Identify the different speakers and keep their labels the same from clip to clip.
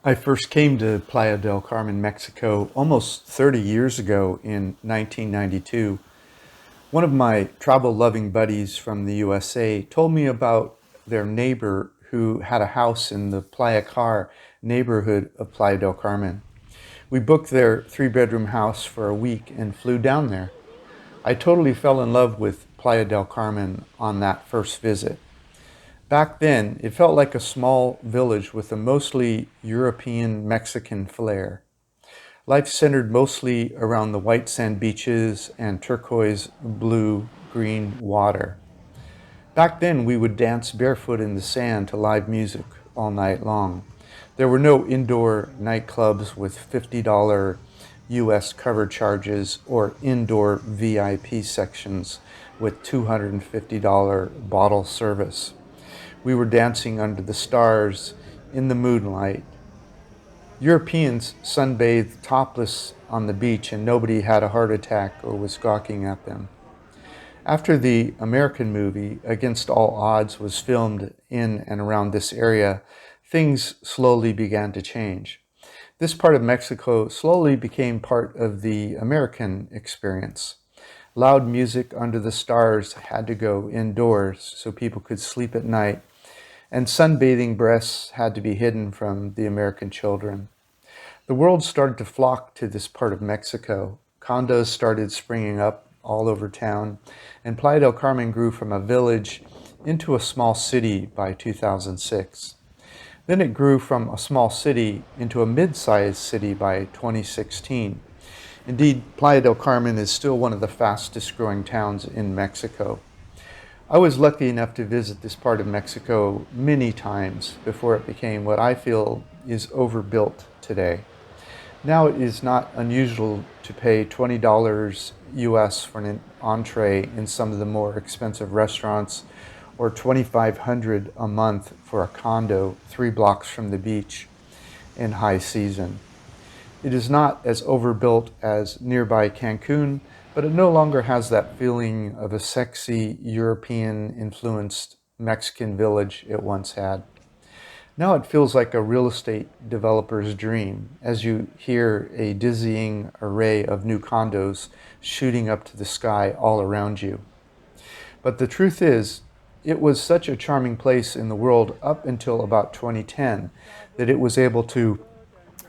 Speaker 1: I first came to Playa del Carmen, Mexico almost 30 years ago in 1992. One of my travel-loving buddies from the USA told me about their neighbor who had a house in the Playa Car neighborhood of Playa del Carmen. We booked their three-bedroom house for a week and flew down there. I totally fell in love with Playa del Carmen on that first visit. Back then, it felt like a small village with a mostly European Mexican flair. Life centered mostly around the white sand beaches and turquoise blue-green water. Back then, we would dance barefoot in the sand to live music all night long. There were no indoor nightclubs with $50 US cover charges or indoor VIP sections with $250 bottle service. We were dancing under the stars in the moonlight. Europeans sunbathed topless on the beach and nobody had a heart attack or was gawking at them. After the American movie, Against All Odds, was filmed in and around this area, things slowly began to change. This part of Mexico slowly became part of the American experience. Loud music under the stars had to go indoors so people could sleep at night, and sunbathing breasts had to be hidden from the American children. The world started to flock to this part of Mexico. Condos started springing up all over town, and Playa del Carmen grew from a village into a small city by 2006. Then it grew from a small city into a mid-sized city by 2016. Indeed, Playa del Carmen is still one of the fastest growing towns in Mexico. I was lucky enough to visit this part of Mexico many times before it became what I feel is overbuilt today. Now it is not unusual to pay $20 US for an entree in some of the more expensive restaurants, or $2,500 a month for a condo 3 blocks from the beach in high season. It is not as overbuilt as nearby Cancun, but it no longer has that feeling of a sexy European-influenced Mexican village it once had. Now it feels like a real estate developer's dream as you hear a dizzying array of new condos shooting up to the sky all around you. But the truth is, it was such a charming place in the world up until about 2010 that it was able to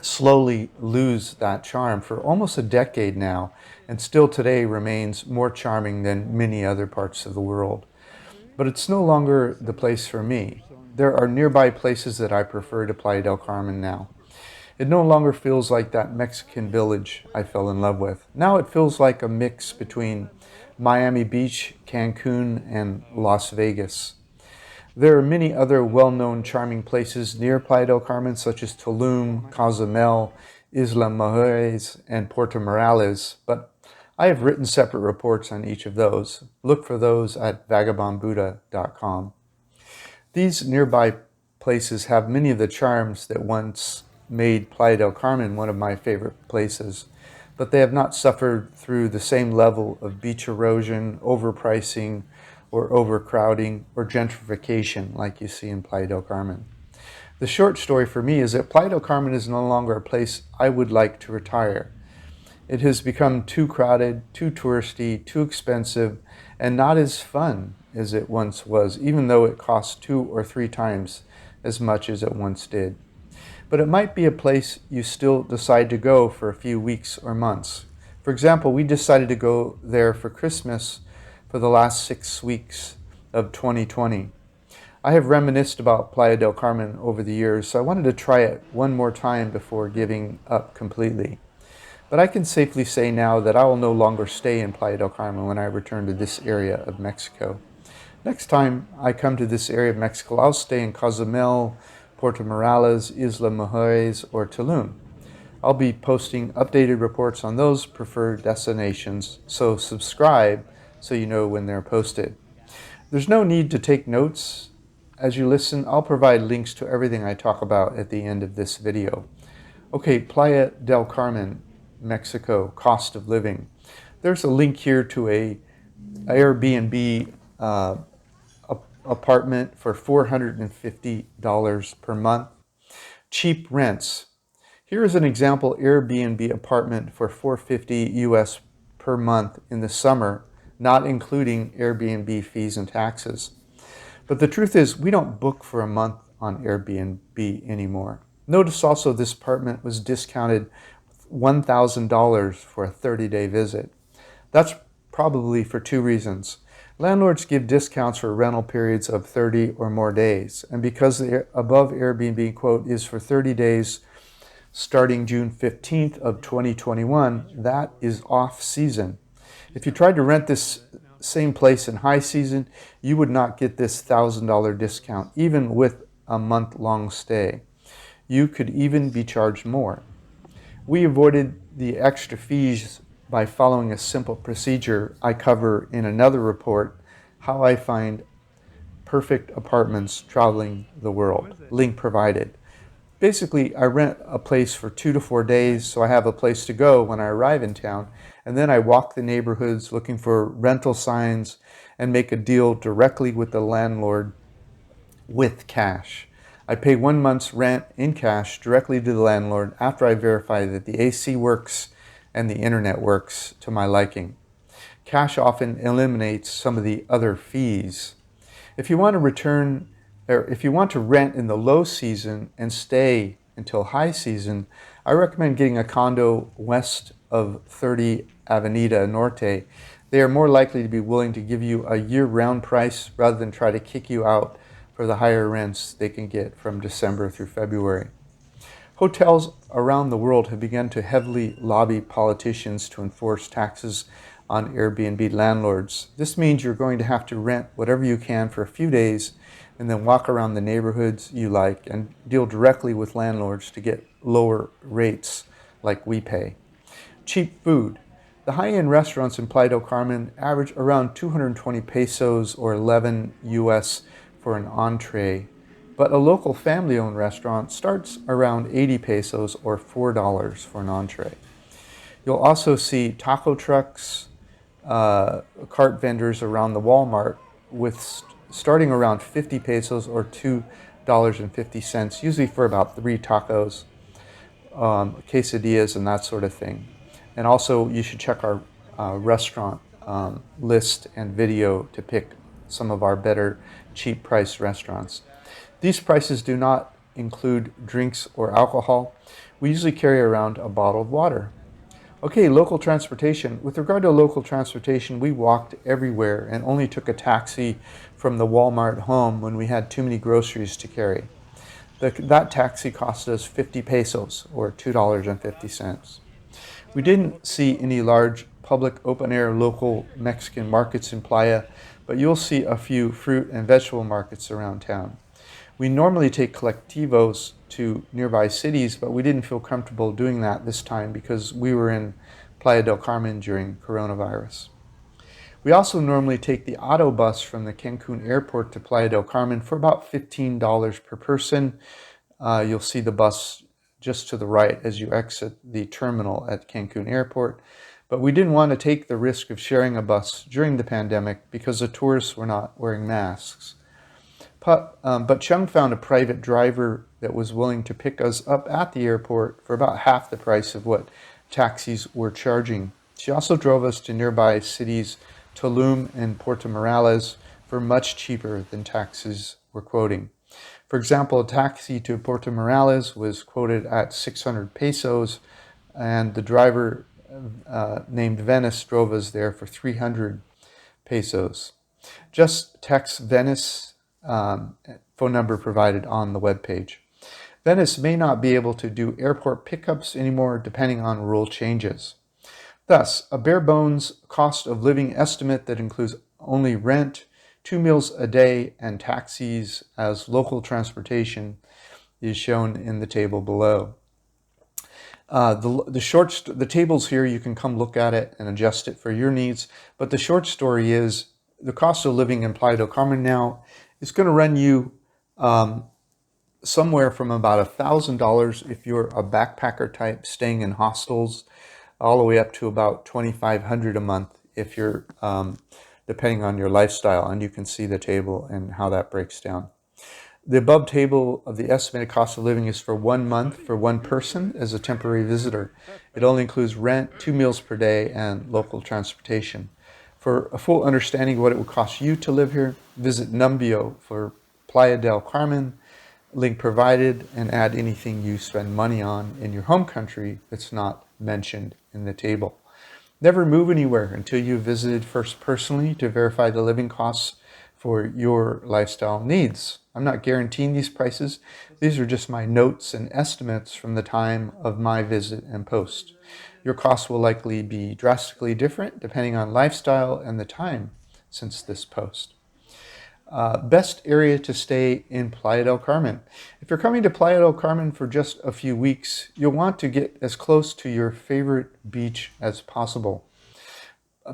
Speaker 1: slowly lose that charm for almost a decade now, and still today remains more charming than many other parts of the world. But it's no longer the place for me. There are nearby places that I prefer to Playa del Carmen now. It no longer feels like that Mexican village I fell in love with. Now it feels like a mix between Miami Beach, Cancun, and Las Vegas. There are many other well-known charming places near Playa del Carmen, such as Tulum, Cozumel, Isla Mujeres, and Puerto Morales, but I have written separate reports on each of those. Look for those at 𝗥𝗲𝗄𝐻.com. These nearby places have many of the charms that once made Playa del Carmen one of my favorite places, but they have not suffered through the same level of beach erosion, overpricing, or overcrowding, or gentrification like you see in Playa del Carmen. The short story for me is that Playa del Carmen is no longer a place I would like to retire. It has become too crowded, too touristy, too expensive, and not as fun as it once was, even though it costs 2 or 3 times as much as it once did. But it might be a place you still decide to go for a few weeks or months. For example, we decided to go there for Christmas for the last 6 weeks of 2020. I have reminisced about Playa del Carmen over the years, so I wanted to try it one more time before giving up completely. But I can safely say now that I will no longer stay in Playa del Carmen when I return to this area of Mexico. Next time I come to this area of Mexico, I'll stay in Cozumel, Puerto Morales, Isla Mujeres, or Tulum. I'll be posting updated reports on those preferred destinations, so subscribe so you know when they're posted. There's no need to take notes as you listen. I'll provide links to everything I talk about at the end of this video. Okay, Playa del Carmen, Mexico, cost of living. There's a link here to a Airbnb apartment for $450 per month. Cheap rents. Here is an example Airbnb apartment for $450 US per month in the summer, not including Airbnb fees and taxes. But the truth is, we don't book for a month on Airbnb anymore. Notice also this apartment was discounted $1,000 for a 30-day visit. That's probably for two reasons. Landlords give discounts for rental periods of 30 or more days, and because the above Airbnb quote is for 30 days starting June 15th of 2021, that is off season. If you tried to rent this same place in high season, you would not get this $1,000 discount, even with a month-long stay. You could even be charged more. We avoided the extra fees by following a simple procedure I cover in another report, How I Find Perfect Apartments Traveling the World, link provided. Basically, I rent a place for 2 to 4 days so I have a place to go when I arrive in town, and then I walk the neighborhoods looking for rental signs and make a deal directly with the landlord with cash. I pay 1 month's rent in cash directly to the landlord after I verify that the AC works and the internet works to my liking. Cash often eliminates some of the other fees. If you want to rent in the low season and stay until high season, I recommend getting a condo west of 30 Avenida Norte. They are more likely to be willing to give you a year-round price rather than try to kick you out for the higher rents they can get from December through February. Hotels around the world have begun to heavily lobby politicians to enforce taxes on Airbnb landlords. This means you're going to have to rent whatever you can for a few days and then walk around the neighborhoods you like and deal directly with landlords to get lower rates like we pay. Cheap food. The high-end restaurants in Playa del Carmen average around 220 pesos or 11 US for an entree, but a local family-owned restaurant starts around 80 pesos or $4 for an entree. You'll also see taco trucks, cart vendors around the Walmart with starting around 50 pesos or $2.50, usually for about 3 tacos, quesadillas and that sort of thing. And also you should check our restaurant list and video to pick some of our better cheap price restaurants. These prices do not include drinks or alcohol. We usually carry around a bottled water. Okay, local transportation. With regard to local transportation, we walked everywhere and only took a taxi from the Walmart home when we had too many groceries to carry. That taxi cost us 50 pesos or $2.50. We didn't see any large public open-air local Mexican markets in Playa, but you'll see a few fruit and vegetable markets around town. We normally take colectivos to nearby cities, but we didn't feel comfortable doing that this time because we were in Playa del Carmen during coronavirus. We also normally take the auto bus from the Cancun airport to Playa del Carmen for about $15 per person. You'll see the bus just to the right as you exit the terminal at Cancun airport. But we didn't want to take the risk of sharing a bus during the pandemic because the tourists were not wearing masks. But Chung found a private driver that was willing to pick us up at the airport for about half the price of what taxis were charging. She also drove us to nearby cities Tulum and Puerto Morales for much cheaper than taxis were quoting. For example, a taxi to Puerto Morales was quoted at 600 pesos, and the driver named Venice drove us there for 300 pesos. Just text Venice, phone number provided on the webpage. Venice may not be able to do airport pickups anymore depending on rule changes. Thus, a bare bones cost of living estimate that includes only rent, 2 meals a day, and taxis as local transportation is shown in the table below. The tables here, you can come look at it and adjust it for your needs, but the short story is the cost of living in Playa del Carmen now is going to run you somewhere from about $1,000 if you're a backpacker type staying in hostels, all the way up to about $2,500 a month if you're depending on your lifestyle, and you can see the table and how that breaks down. The above table of the estimated cost of living is for 1 month for one person as a temporary visitor. It only includes rent, 2 meals per day, and local transportation. For a full understanding of what it would cost you to live here, visit Numbeo for Playa del Carmen, link provided, and add anything you spend money on in your home country that's not mentioned in the table. Never move anywhere until you've visited first personally to verify the living costs for your lifestyle needs. I'm not guaranteeing these prices. These are just my notes and estimates from the time of my visit and post. Your costs will likely be drastically different depending on lifestyle and the time since this post. Best area to stay in Playa del Carmen. If you're coming to Playa del Carmen for just a few weeks, you'll want to get as close to your favorite beach as possible.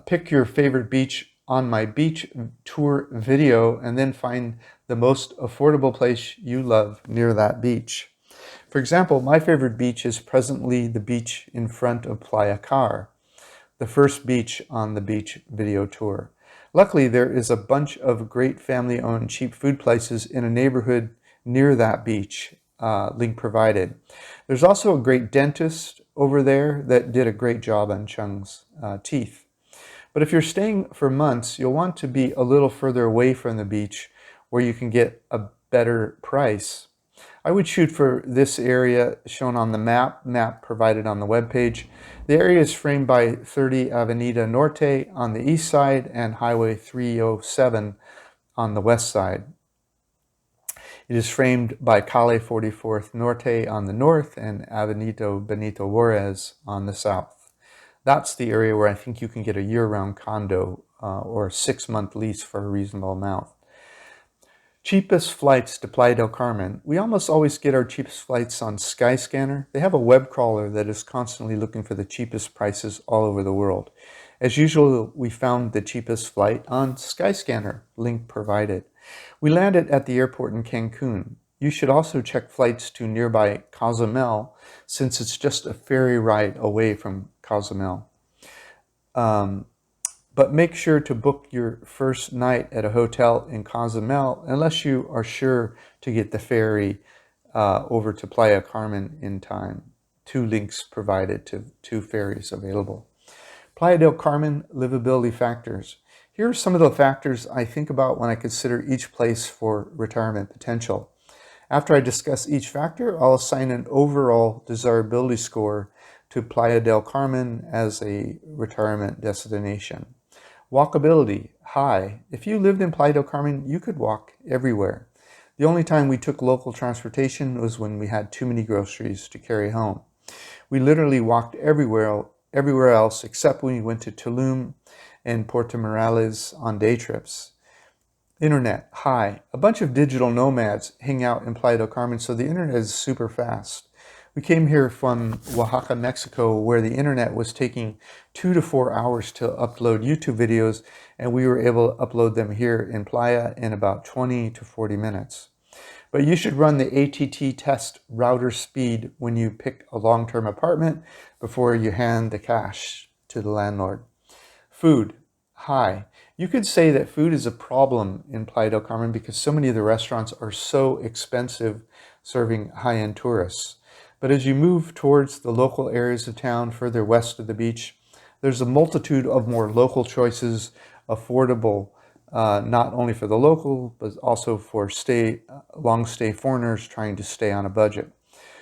Speaker 1: Pick your favorite beach on my beach tour video and then find the most affordable place you love near that beach. For example, my favorite beach is presently the beach in front of Playa 𝐂𝐎𝐅, the first beach on the beach video tour. Luckily, there is a bunch of great family-owned cheap food places in a neighborhood near that beach, link provided. There's also a great dentist over there that did a great job on Chung's teeth. But if you're staying for months, you'll want to be a little further away from the beach where you can get a better price. I would shoot for this area shown on the map provided on the webpage. The area is framed by 30 Avenida Norte on the east side and Highway 307 on the west side. It is framed by Calle 44th Norte on the north and Avenida Benito Juarez on the south. That's the area where I think you can get a year-round condo or a 6-month lease for a reasonable amount. Cheapest flights to Playa del Carmen. We almost always get our cheapest flights on Skyscanner. They have a web crawler that is constantly looking for the cheapest prices all over the world. As usual, we found the cheapest flight on Skyscanner, link provided. We landed at the airport in Cancun. You should also check flights to nearby 𝐂𝐻𝐿 since it's just a ferry ride away from 𝐂𝐻𝐿. But make sure to book your first night at a hotel in 𝐂𝐻𝐿 unless you are sure to get the ferry over to Playa Carmen in time. 2 links provided to 2 ferries available. Playa del Carmen livability factors. Here are some of the factors I think about when I consider each place for retirement potential. After I discuss each factor, I'll assign an overall desirability score to Playa del Carmen as a retirement destination. Walkability, high. If you lived in Playa del Carmen, you could walk everywhere. The only time we took local transportation was when we had too many groceries to carry home. We literally walked everywhere else except when we went to Tulum and Puerto Morelos on day trips. Internet, high. A bunch of digital nomads hang out in Playa del Carmen, so the internet is super fast. We came here from Oaxaca, Mexico, where the internet was taking 2 to 4 hours to upload YouTube videos, and we were able to upload them here in Playa in about 20 to 40 minutes. But you should run the ATT test router speed when you pick a long-term apartment before you hand the cash to the landlord. Food, high. You could say that food is a problem in Playa del Carmen because so many of the restaurants are so expensive serving high-end tourists. But as you move towards the local areas of town further west of the beach, there's a multitude of more local choices, affordable, not only for the local, but also for long stay foreigners trying to stay on a budget.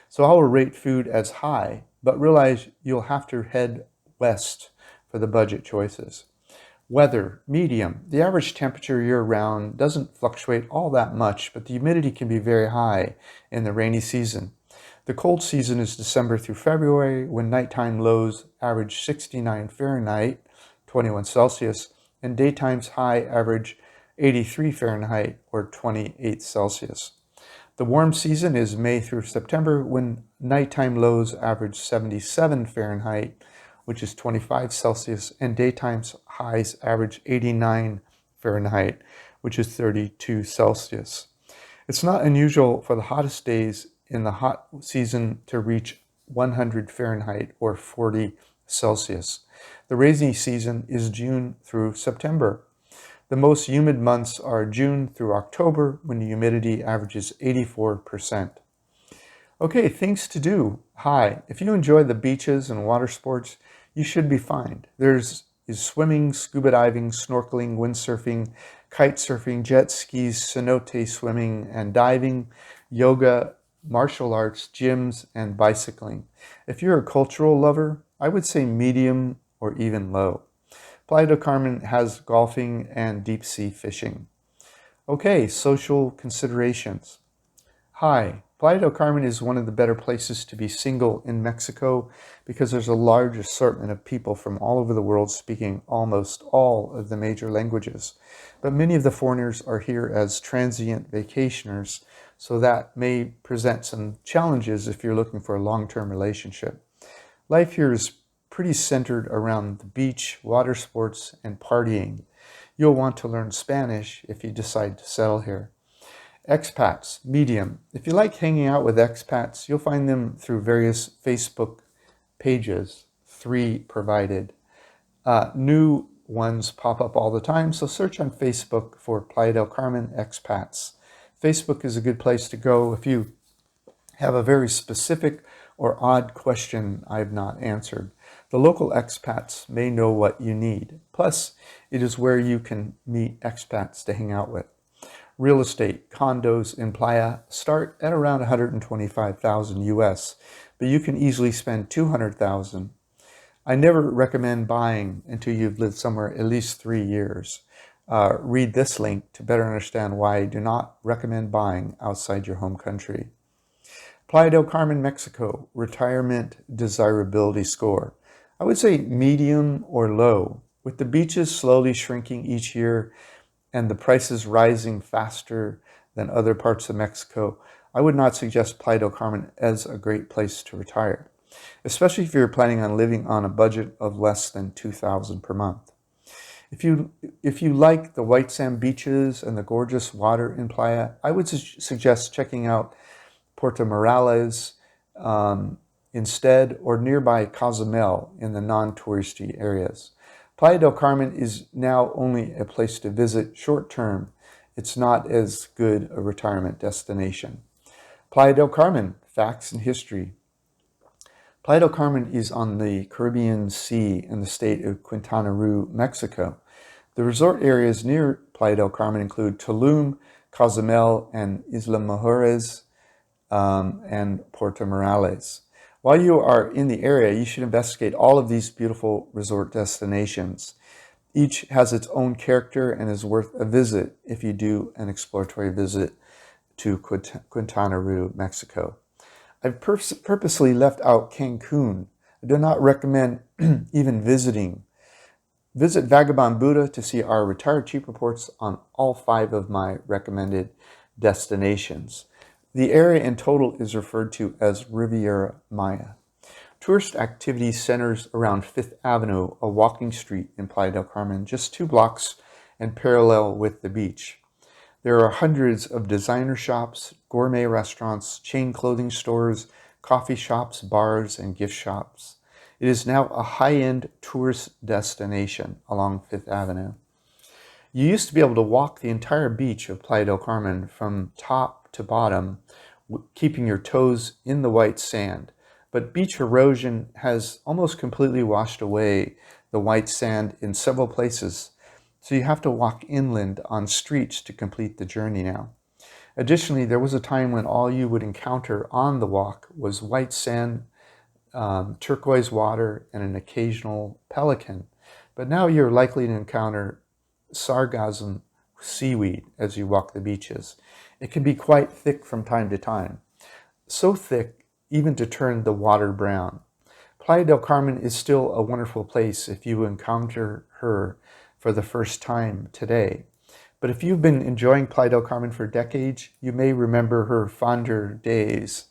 Speaker 1: So I will rate food as high, but realize you'll have to head west for the budget choices. Weather, medium. The average temperature year-round doesn't fluctuate all that much, but the humidity can be very high in the rainy season. The cold season is December through February, when nighttime lows average 69 Fahrenheit, 21 Celsius, and daytime's high average 83 Fahrenheit, or 28 Celsius. The warm season is May through September, when nighttime lows average 77 Fahrenheit, which is 25 Celsius, and daytime's highs average 89 Fahrenheit, which is 32 Celsius. It's not unusual for the hottest days in the hot season to reach 100 Fahrenheit or 40 Celsius. The rainy season is June through September. The most humid months are June through October, when the humidity averages 84%. Okay, things to do. Hi, if you enjoy the beaches and water sports, you should be fine. There's swimming, scuba diving, snorkeling, windsurfing, kite surfing, jet skis, cenote swimming and diving, yoga, martial arts, gyms, and bicycling. If you're a cultural lover, I would say medium or even low. Playa del Carmen has golfing and deep sea fishing. Okay, social considerations. Hi, Playa del Carmen is one of the better places to be single in Mexico because there's a large assortment of people from all over the world speaking almost all of the major languages. But many of the foreigners are here as transient vacationers, so that may present some challenges if you're looking for a long-term relationship. Life here is pretty centered around the beach, water sports, and partying. You'll want to learn Spanish if you decide to settle here. Expats, medium. If you like hanging out with expats, you'll find them through various Facebook pages, 3 provided. New ones pop up all the time, so search on Facebook for Playa del Carmen expats. Facebook is a good place to go if you have a very specific or odd question I've not answered. The local expats may know what you need. Plus, it is where you can meet expats to hang out with. Real estate, condos in Playa start at around $125,000 US, but you can easily spend $200,000. I never recommend buying until you've lived somewhere at least 3 years. Read this link to better understand why I do not recommend buying outside your home country. Playa del Carmen, Mexico, retirement desirability score. I would say medium or low. With the beaches slowly shrinking each year and the prices rising faster than other parts of Mexico, I would not suggest Playa del Carmen as a great place to retire, especially if you're planning on living on a budget of less than $2,000 per month. If you like the white sand beaches and the gorgeous water in Playa, I would suggest checking out 𝗵𝗏 instead, or nearby 𝐂𝐎𝐈𝐿 in the non-touristy areas. Playa del Carmen is now only a place to visit short-term. It's not as good a retirement destination. Playa del Carmen, facts and history. Playa del Carmen is on the Caribbean Sea in the state of Quintana Roo, Mexico. The resort areas near Playa del Carmen include Tulum, 𝗂𝐻𝐈𝐿, and Isla Mujeres, and Puerto Morales. While you are in the area, you should investigate all of these beautiful resort destinations. Each has its own character and is worth a visit if you do an exploratory visit to Quintana Roo, Mexico. I've purposely left out Cancun. I do not recommend even visiting. Visit Vagabond Buddha to see our retired cheap reports on all 5 of my recommended destinations. The area in total is referred to as Riviera Maya. Tourist activity centers around 5th Avenue, a walking street in Playa del Carmen, just 2 blocks and parallel with the beach. There are hundreds of designer shops, gourmet restaurants, chain clothing stores, coffee shops, bars, and gift shops. It is now a high-end tourist destination along 5th Avenue. You used to be able to walk the entire beach of Playa del Carmen from top to bottom, keeping your toes in the white sand. But beach erosion has almost completely washed away the white sand in several places, so you have to walk inland on streets to complete the journey now. Additionally, there was a time when all you would encounter on the walk was white sand, turquoise water, and an occasional pelican. But now you're likely to encounter sargassum seaweed as you walk the beaches. It can be quite thick from time to time, so thick even to turn the water brown. Playa del Carmen is still a wonderful place if you encounter her for the first time today. But if you've been enjoying Playa del Carmen for decades, you may remember her fonder days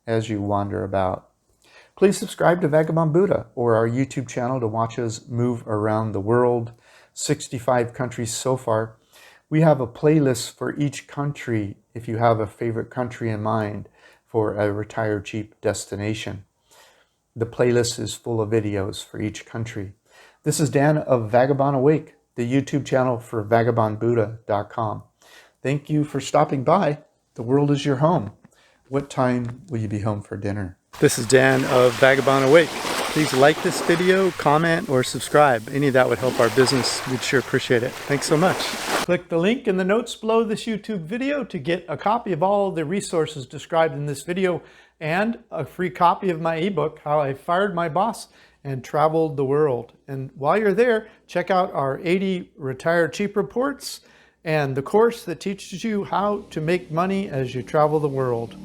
Speaker 1: as you wander about. Please subscribe to Vagabond Buddha or our YouTube channel to watch us move around the world, 65 countries so far. We have a playlist for each country if you have a favorite country in mind for a retire cheap destination. The playlist is full of videos for each country. This is Dan of Vagabond Awake. the YouTube channel for 𝗏agabondbuddha.com. Thank you for stopping by. The world is your home. What time will you be home for dinner? This is Dan of Vagabond Awake. Please like this video, comment, or subscribe. Any of that would help our business. We'd sure appreciate it. Thanks so much. Click the link in the notes below this YouTube video to get a copy of all the resources described in this video and a free copy of my ebook, How I Fired My Boss and Traveled the World. And while you're there, check out our 80 Retire Cheap reports and the course that teaches you how to make money as you travel the world.